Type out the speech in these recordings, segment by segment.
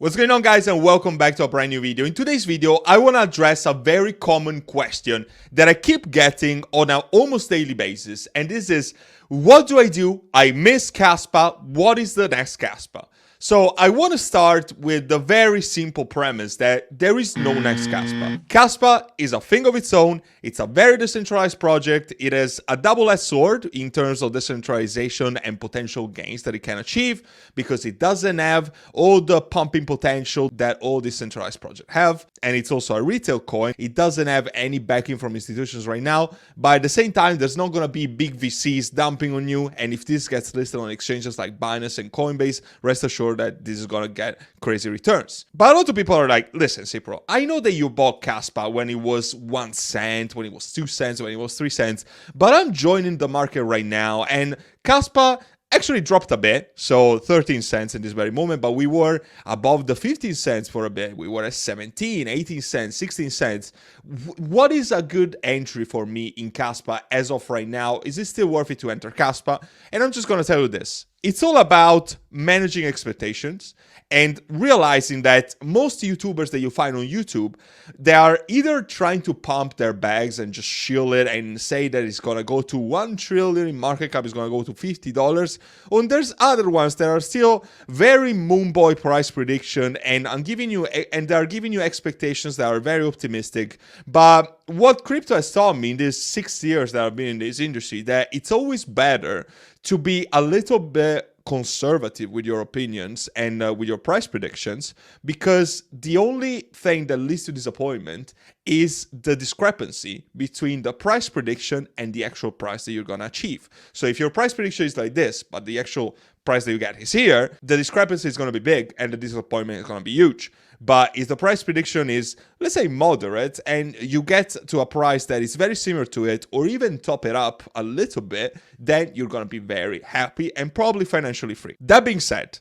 What's going on, guys, and welcome back to a brand new video. In today's video, I want to address a very common question that I keep getting on an almost daily basis, and this is, what do I do? I miss Kaspa. What is the next Kaspa? So I want to start with the very simple premise that there is no next Kaspa. Kaspa is a thing of its own. It's a very decentralized project. It is a double-edged sword in terms of decentralization and potential gains that it can achieve, because it doesn't have all the pumping potential that all decentralized projects have. And it's also a retail coin. It doesn't have any backing from institutions right now. But at the same time, there's not going to be big VCs dumping on you. And if this gets listed on exchanges like Binance and Coinbase, rest assured that this is going to get crazy returns. But a lot of people are like, listen, Cipro, I know that you bought Kaspa when it was 1 cent, when it was 2 cents, when it was 3 cents, but I'm joining the market right now, and Kaspa actually dropped a bit, so 13 cents in this very moment, but we were above the 15 cents for a bit. We were at 17, 18 cents, 16 cents. What is a good entry for me in Kaspa as of right now? Is it still worth it to enter Kaspa? And I'm just going to tell you this. It's all about managing expectations and realizing that most YouTubers that you find on YouTube, they are either trying to pump their bags and just shill it and say that it's going to go to 1 trillion in market cap, is going to go to $50. And there's other ones that are still very moonboy price prediction, and they're giving you expectations that are very optimistic. But what crypto has taught me in these 6 years that I've been in this industry, that it's always better to be a little bit conservative with your opinions and with your price predictions, because the only thing that leads to disappointment is the discrepancy between the price prediction and the actual price that you're going to achieve. So if your price prediction is like this, but the actual price that you get is here, the discrepancy is going to be big and the disappointment is going to be huge. But if the price prediction is, let's say, moderate, and you get to a price that is very similar to it, or even top it up a little bit, then you're going to be very happy and probably financially free. That being said,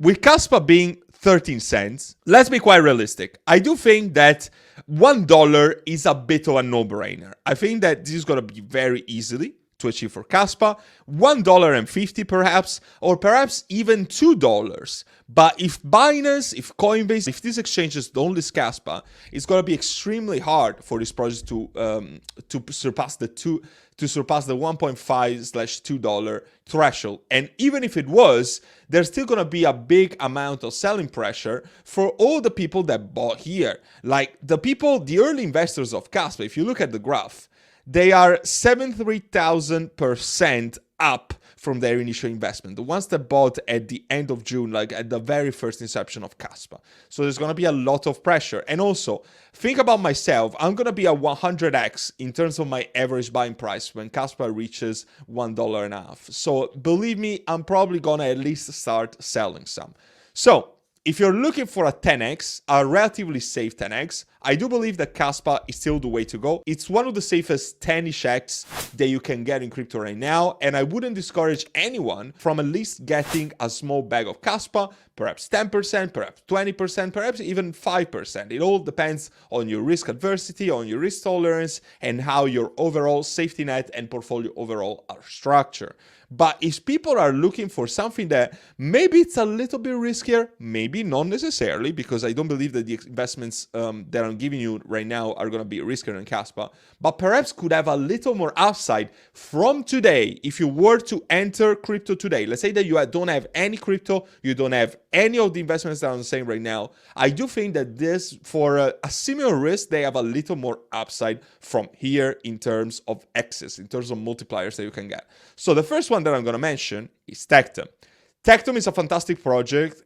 with Kaspa being 13 cents, let's be quite realistic. I do think that $1 is a bit of a no-brainer. I think that this is going to be very easily to achieve for Kaspa, $1.50 perhaps, or perhaps even $2. But if Binance, if Coinbase, if these exchanges don't list Kaspa, it's going to be extremely hard for this project to surpass the 1.5/$2 threshold. And even if it was, there's still going to be a big amount of selling pressure for all the people that bought here. Like the early investors of Kaspa, if you look at the graph, they are 73,000% up from their initial investment. The ones that bought at the end of June, like at the very first inception of Kaspa. So there's going to be a lot of pressure. And also, think about myself. I'm going to be a 100x in terms of my average buying price when Kaspa reaches $1.50. So believe me, I'm probably going to at least start selling some. So if you're looking for a 10x, a relatively safe 10x, I do believe that Kaspa is still the way to go. It's one of the safest 10-ish X that you can get in crypto right now, and I wouldn't discourage anyone from at least getting a small bag of Kaspa, perhaps 10%, perhaps 20%, perhaps even 5%. It all depends on your risk adversity, on your risk tolerance, and how your overall safety net and portfolio overall are structured. But if people are looking for something that maybe it's a little bit riskier, maybe not necessarily, because I don't believe that the investments that I'm giving you right now are going to be riskier than Kaspa, but perhaps could have a little more upside from today. If you were to enter crypto today, let's say that you don't have any crypto, you don't have any of the investments that I'm saying right now, I do think that this, for a similar risk, they have a little more upside from here in terms of access, in terms of multipliers that you can get. So the first one that I'm going to mention is Tectum. Tectum is a fantastic project.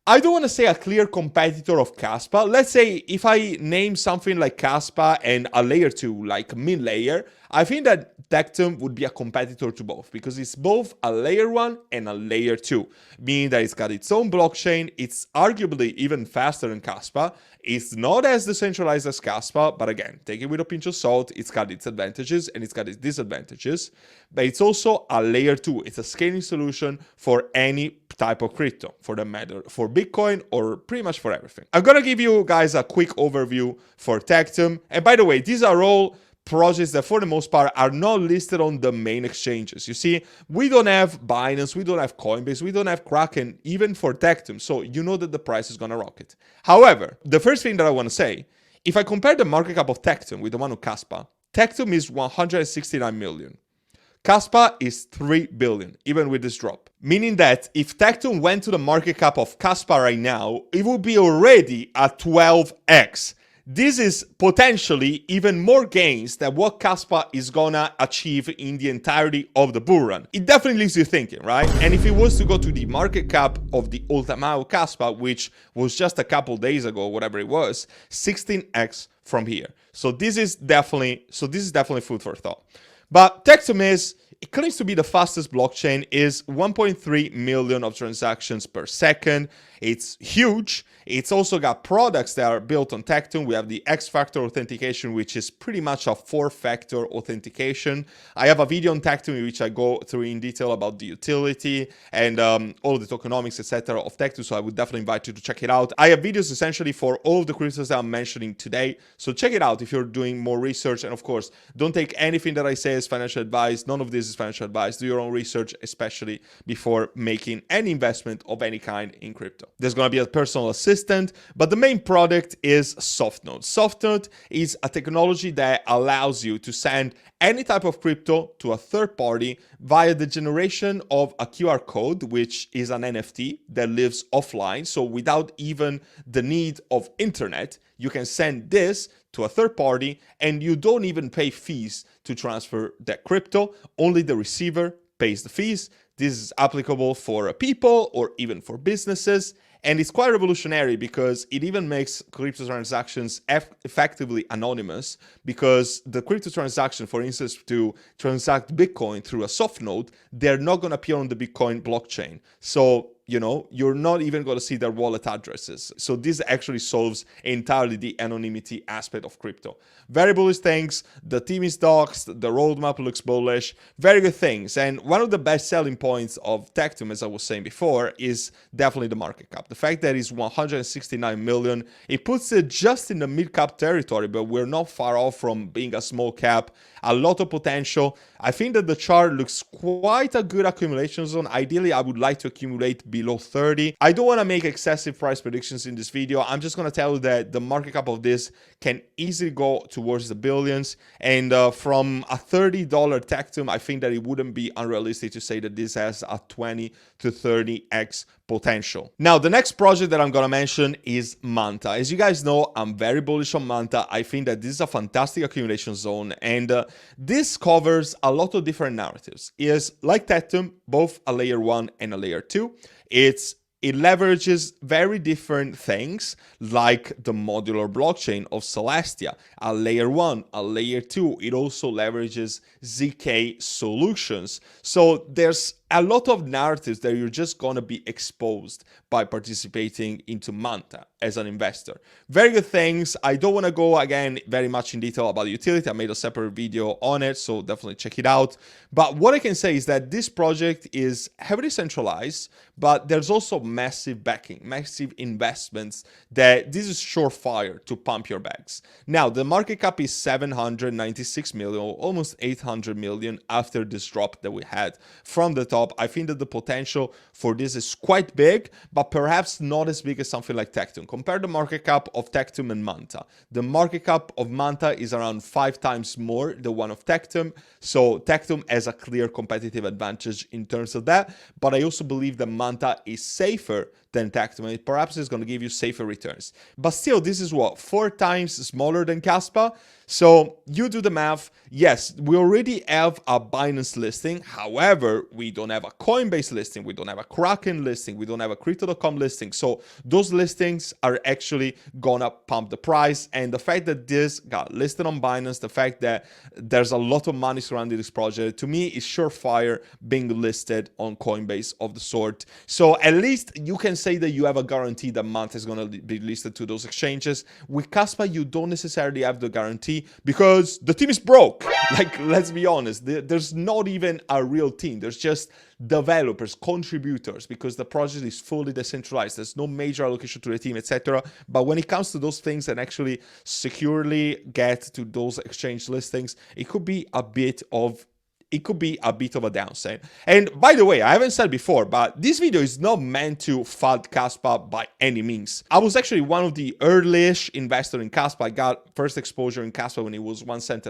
I don't want to say a clear competitor of Kaspa. Let's say if I name something like Kaspa and a layer 2, like min layer, I think that Tectum would be a competitor to both, because it's both a layer 1 and a layer 2, meaning that it's got its own blockchain. It's arguably even faster than Kaspa. It's not as decentralized as Kaspa, but again, take it with a pinch of salt. It's got its advantages and it's got its disadvantages, but it's also a layer 2. It's a scaling solution for any type of crypto, for that matter, for Bitcoin or pretty much for everything. I'm going to give you guys a quick overview for Tectum. And by the way, these are all projects that for the most part are not listed on the main exchanges. You see, we don't have Binance, we don't have Coinbase, we don't have Kraken, even for Tectum. So you know that the price is going to rocket. However, the first thing that I want to say, if I compare the market cap of Tectum with the one of Kaspa, Tectum is 169 million. Kaspa is 3 billion, even with this drop. Meaning that if Tectum went to the market cap of Kaspa right now, it would be already at 12x. This is potentially even more gains than what Kaspa is gonna achieve in the entirety of the bull run. It definitely leaves you thinking, right? And if it was to go to the market cap of the all-time Kaspa, which was just a couple days ago, whatever it was, 16x from here. So this is definitely food for thought. But Tectum it claims to be the fastest blockchain, is 1.3 million of transactions per second. It's huge. It's also got products that are built on Tectum. We have the X-Factor authentication, which is pretty much a 4-factor authentication. I have a video on Tectum in which I go through in detail about the utility and all of the tokenomics, etc. of Tectum, so I would definitely invite you to check it out. I have videos essentially for all of the cryptos that I'm mentioning today, so check it out if you're doing more research. And of course, don't take anything that I say as financial advice. None of this is financial advice. Do your own research, especially before making any investment of any kind in crypto. There's going to be a personal assistant, but the main product is SoftNote. SoftNote is a technology that allows you to send any type of crypto to a third party via the generation of a QR code, which is an NFT that lives offline. So without even the need of internet, you can send this to a third party and you don't even pay fees to transfer that crypto. Only the receiver pays the fees. This is applicable for people or even for businesses. And it's quite revolutionary because it even makes crypto transactions effectively anonymous, because the crypto transaction, for instance, to transact Bitcoin through a soft node, they're not going to appear on the Bitcoin blockchain. So, you know, you're not even going to see their wallet addresses. So this actually solves entirely the anonymity aspect of crypto. Very bullish things. The team is doxed. The roadmap looks bullish. Very good things. And one of the best selling points of Tectum, as I was saying before, is definitely the market cap. The fact that it's 169 million, it puts it just in the mid-cap territory, but we're not far off from being a small cap. A lot of potential. I think that the chart looks quite a good accumulation zone. Ideally, I would like to accumulate below 30. I don't want to make excessive price predictions in this video. I'm just going to tell you that the market cap of this can easily go towards the billions. And from a $30 Tectum, I think that it wouldn't be unrealistic to say that this has a 20 to 30x potential. Now, the next project that I'm going to mention is Manta. As you guys know, I'm very bullish on Manta. I think that this is a fantastic accumulation zone, and this covers a lot of different narratives. It is like Tectum, both a layer 1 and a layer 2. It leverages very different things, like the modular blockchain of Celestia, a layer 1, a layer 2. It also leverages ZK solutions. So there's a lot of narratives that you're just going to be exposed by participating into Manta as an investor. Very good things. I don't want to go again very much in detail about the utility. I made a separate video on it, so definitely check it out. But what I can say is that this project is heavily centralized, but there's also massive backing, massive investments, that this is surefire to pump your bags. Now, the market cap is 796 million, almost 800 million after this drop that we had from the top. I think that the potential for this is quite big, but perhaps not as big as something like Tectum. Compare the market cap of Tectum and Manta. The market cap of Manta is around 5 times more than one of Tectum. So Tectum has a clear competitive advantage in terms of that. But I also believe that Manta is safer than Tectum, and it perhaps is going to give you safer returns. But still, this is what, 4 times smaller than Kaspa? So you do the math. Yes, we already have a Binance listing. However, we don't have a Coinbase listing. We don't have a Kraken listing. We don't have a Crypto.com listing. So those listings are actually gonna pump the price. And the fact that this got listed on Binance, the fact that there's a lot of money surrounding this project, to me is surefire being listed on Coinbase of the sort. So at least you can say that you have a guarantee that month is going to be listed to those exchanges. With Kaspa, you don't necessarily have the guarantee because the team is broke. Like, let's be honest, there's not even a real team. There's just developers, contributors, because the project is fully decentralized. There's no major allocation to the team, etc. But when it comes to those things and actually securely get to those exchange listings, it could be a bit of a downside. And by the way, I haven't said before, but this video is not meant to FUD Kaspa by any means. I was actually one of the early-ish investors in Kaspa. I got first exposure in Kaspa when it was 1.5 cents.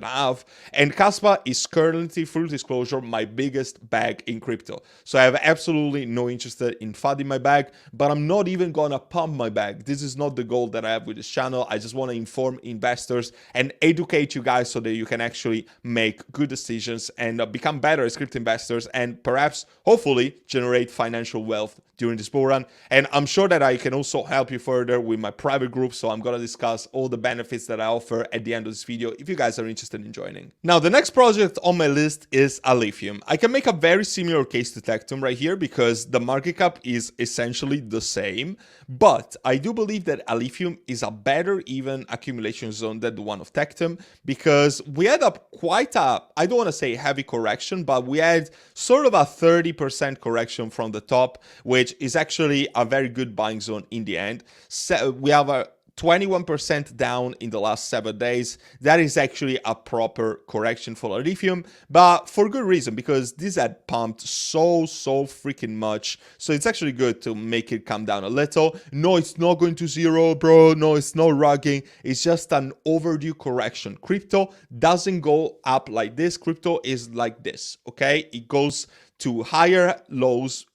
And Kaspa is currently, full disclosure, my biggest bag in crypto. So I have absolutely no interest in FUDing my bag, but I'm not even gonna pump my bag. This is not the goal that I have with this channel. I just want to inform investors and educate you guys so that you can actually make good decisions and become better as crypto investors and perhaps, hopefully, generate financial wealth during this bull run. And I'm sure that I can also help you further with my private group. So I'm going to discuss all the benefits that I offer at the end of this video if you guys are interested in joining. Now, the next project on my list is Lithium. I can make a very similar case to Tectum right here because the market cap is essentially the same, but I do believe that Lithium is a better even accumulation zone than the one of Tectum because we had quite a, I don't want to say heavy correction, but we had sort of a 30% correction from the top, which is actually a very good buying zone in the end. So we have a 21% down in the last 7 days. That is actually a proper correction for lithium, but for good reason, because this had pumped so freaking much. So it's actually good to make it come down a little. No, it's not going to zero, bro. No, it's not rugging. It's just an overdue correction. Crypto doesn't go up like this. Crypto is like this, okay? It goes to higher lows.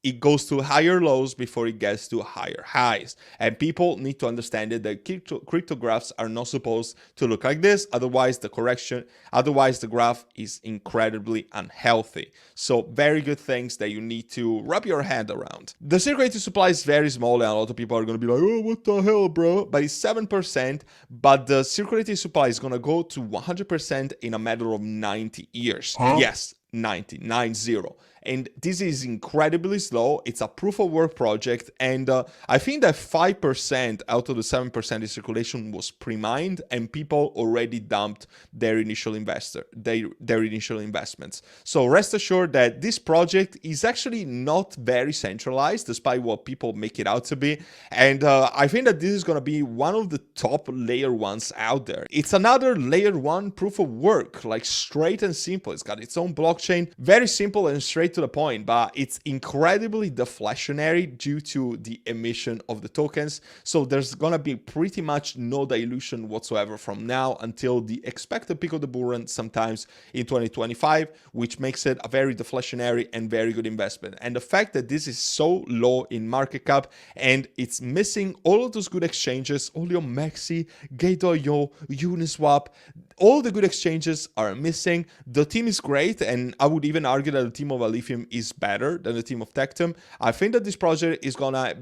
It goes to higher lows before it gets to higher highs. And people need to understand that crypto graphs are not supposed to look like this. Otherwise, the graph is incredibly unhealthy. So very good things that you need to wrap your head around. The circulating supply is very small and a lot of people are going to be like, oh, what the hell, bro? But it's 7%, but the circulating supply is going to go to 100% in a matter of 90 years. Huh? Yes. 90. And this is incredibly slow. It's a proof of work project, and I think that 5% out of the 7% in circulation was pre-mined, and people already dumped their initial investments. So rest assured that this project is actually not very centralized, despite what people make it out to be. And I think that this is going to be one of the top layer ones out there. It's another layer one proof of work, like straight and simple. It's got its own blockchain, very simple and straight to the point, but it's incredibly deflationary due to the emission of the tokens. So there's gonna be pretty much no dilution whatsoever from now until the expected peak of the bull run sometimes in 2025, which makes it a very deflationary and very good investment. And the fact that this is so low in market cap and it's missing all of those good exchanges, all your Maxi, Gate.io, Uniswap, all the good exchanges are missing. The team is great, and I would even argue that the team of Lithium is better than the team of Tectum. I think that this project is gonna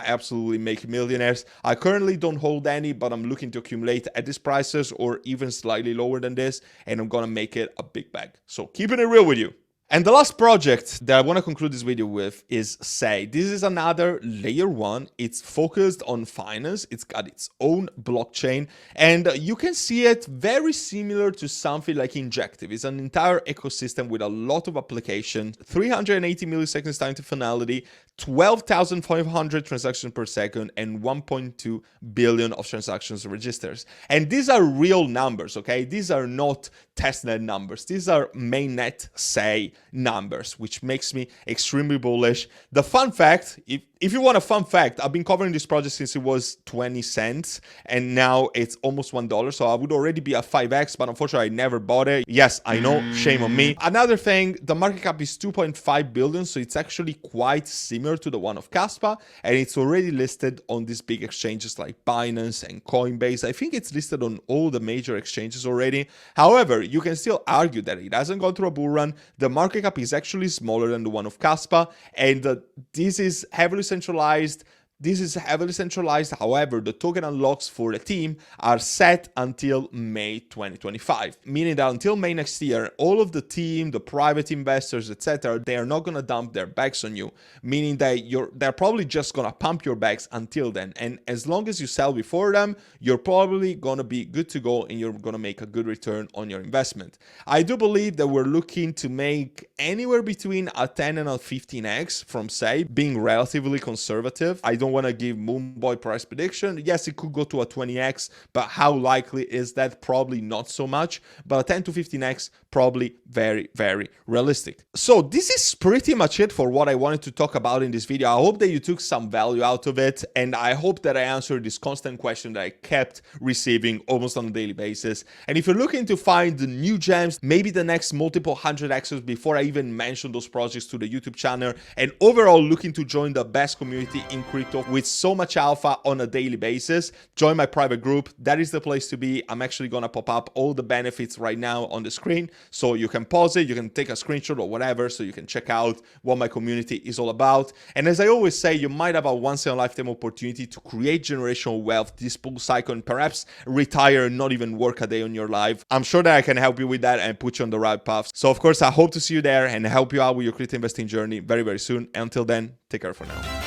absolutely make millionaires. I currently don't hold any, but I'm looking to accumulate at these prices or even slightly lower than this, and I'm gonna make it a big bag. So keeping it real with you. And the last project that I want to conclude this video with is Say. This is another layer one. It's focused on finance. It's got its own blockchain, and you can see it very similar to something like Injective. It's an entire ecosystem with a lot of applications, 380 milliseconds time to finality, 12,500 transactions per second, and 1.2 billion of transactions registers. And these are real numbers, okay? These are not testnet numbers. These are mainnet Say numbers, which makes me extremely bullish. The fun fact, if you want a fun fact, I've been covering this project since it was 20 cents and now it's almost $1. So I would already be at 5x, but unfortunately I never bought it. Yes, I know, shame on me. Another thing, the market cap is 2.5 billion. So it's actually quite similar to the one of Kaspa, and it's already listed on these big exchanges like Binance and Coinbase. I think it's listed on all the major exchanges already. However, you can still argue that it hasn't gone through a bull run. The market cap is actually smaller than the one of Kaspa, and this is heavily centralized. This is heavily centralized. However, the token unlocks for the team are set until May 2025, meaning that until May next year, all of the team, the private investors, etc., they are not going to dump their bags on you, meaning that they're probably just going to pump your bags until then. And as long as you sell before them, you're probably going to be good to go and you're going to make a good return on your investment. I do believe that we're looking to make anywhere between a 10 and a 15x from say, being relatively conservative. I don't want to give Moonboy price prediction. Yes, it could go to a 20x, but how likely is that? Probably not so much, but a 10 to 15x probably very, very realistic. So this is pretty much it for what I wanted to talk about in this video. I hope that you took some value out of it, and I hope that I answered this constant question that I kept receiving almost on a daily basis. And if you're looking to find the new gems, maybe the next multiple 100x's before I even mention those projects to the YouTube channel, and overall looking to join the best community in crypto with so much alpha on a daily basis, join my private group. That is the place to be. I'm actually gonna pop up all the benefits right now on the screen, so you can pause it, you can take a screenshot or whatever, so you can check out what my community is all about. And as I always say, you might have a once-in-a-lifetime opportunity to create generational wealth, this bull cycle, and perhaps retire and not even work a day on your life. I'm sure that I can help you with that and put you on the right path. So of course, I hope to see you there and help you out with your crypto investing journey very, very soon. And until then, take care for now.